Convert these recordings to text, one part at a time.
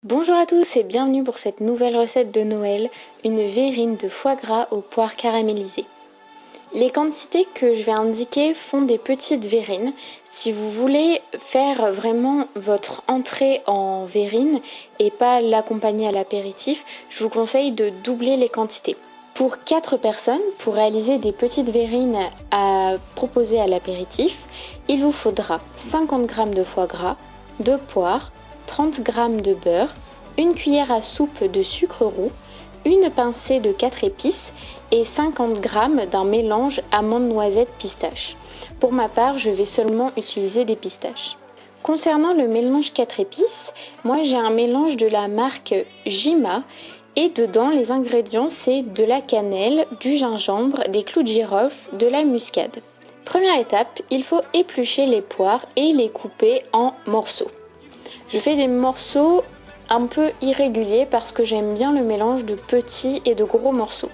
Bonjour à tous et bienvenue pour cette nouvelle recette de Noël, une verrine de foie gras aux poires caramélisées. Les quantités que je vais indiquer font des petites verrines. Si vous voulez faire vraiment votre entrée en verrine et pas l'accompagner à l'apéritif, je vous conseille de doubler les quantités. Pour 4 personnes, pour réaliser des petites verrines à proposer à l'apéritif, il vous faudra 50 g de foie gras, 2 poires, 30 g de beurre, une cuillère à soupe de sucre roux, une pincée de 4 épices et 50 g d'un mélange amandes, noisettes, pistaches. Pour ma part, je vais seulement utiliser des pistaches. Concernant le mélange 4 épices, moi j'ai un mélange de la marque Jima et dedans les ingrédients c'est de la cannelle, du gingembre, des clous de girofle, de la muscade. Première étape, il faut éplucher les poires et les couper en morceaux. Je fais des morceaux un peu irréguliers parce que j'aime bien le mélange de petits et de gros morceaux.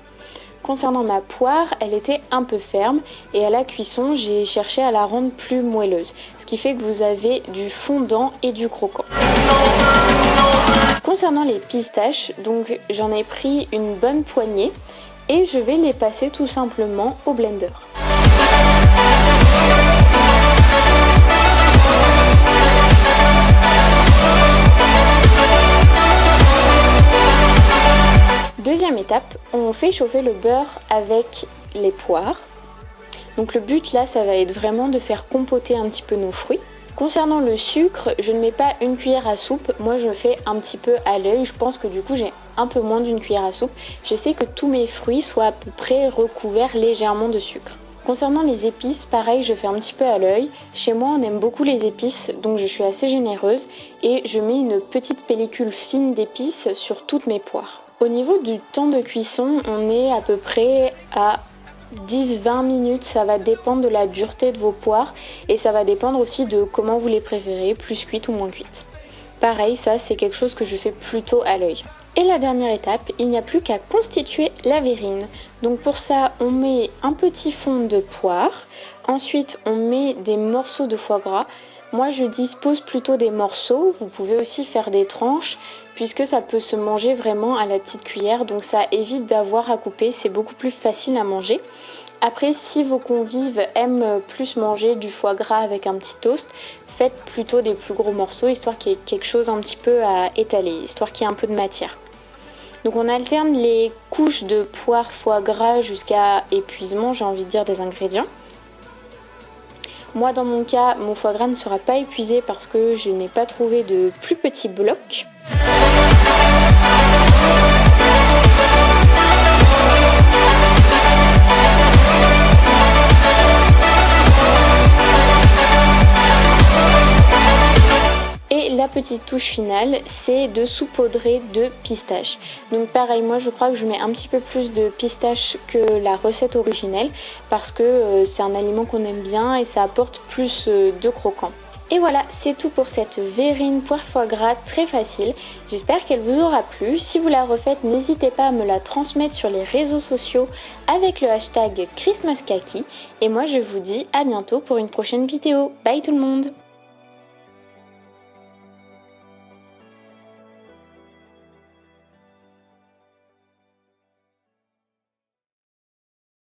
Concernant ma poire, elle était un peu ferme et à la cuisson, j'ai cherché à la rendre plus moelleuse, ce qui fait que vous avez du fondant et du croquant. Concernant les pistaches, donc j'en ai pris une bonne poignée et je vais les passer tout simplement au blender. Deuxième étape, on fait chauffer le beurre avec les poires. Donc le but là, ça va être vraiment de faire compoter un petit peu nos fruits. Concernant le sucre, je ne mets pas une cuillère à soupe, moi je fais un petit peu à l'œil. Je pense que du coup j'ai un peu moins d'une cuillère à soupe. J'essaie que tous mes fruits soient à peu près recouverts légèrement de sucre. Concernant les épices, pareil, je fais un petit peu à l'œil. Chez moi, on aime beaucoup les épices, donc je suis assez généreuse et je mets une petite pellicule fine d'épices sur toutes mes poires. Au niveau du temps de cuisson, on est à peu près à 10-20 minutes, ça va dépendre de la dureté de vos poires et ça va dépendre aussi de comment vous les préférez, plus cuites ou moins cuites. Pareil, ça c'est quelque chose que je fais plutôt à l'œil. Et la dernière étape, il n'y a plus qu'à constituer la verrine. Donc pour ça, on met un petit fond de poire, ensuite on met des morceaux de foie gras. Moi je dispose plutôt des morceaux, vous pouvez aussi faire des tranches puisque ça peut se manger vraiment à la petite cuillère, donc ça évite d'avoir à couper, c'est beaucoup plus facile à manger. Après, si vos convives aiment plus manger du foie gras avec un petit toast, faites plutôt des plus gros morceaux, histoire qu'il y ait quelque chose un petit peu à étaler, histoire qu'il y ait un peu de matière. Donc on alterne les couches de poire foie gras jusqu'à épuisement, j'ai envie de dire, des ingrédients. Moi dans mon cas, mon foie gras ne sera pas épuisé parce que je n'ai pas trouvé de plus petits blocs. Et la petite touche finale, c'est de saupoudrer de pistaches. Donc pareil, moi je crois que je mets un petit peu plus de pistaches que la recette originelle parce que c'est un aliment qu'on aime bien et ça apporte plus de croquant. Et voilà, c'est tout pour cette verrine poire foie gras très facile. J'espère qu'elle vous aura plu. Si vous la refaites, n'hésitez pas à me la transmettre sur les réseaux sociaux avec le hashtag ChristmasKaki. Et moi je vous dis à bientôt pour une prochaine vidéo. Bye tout le monde!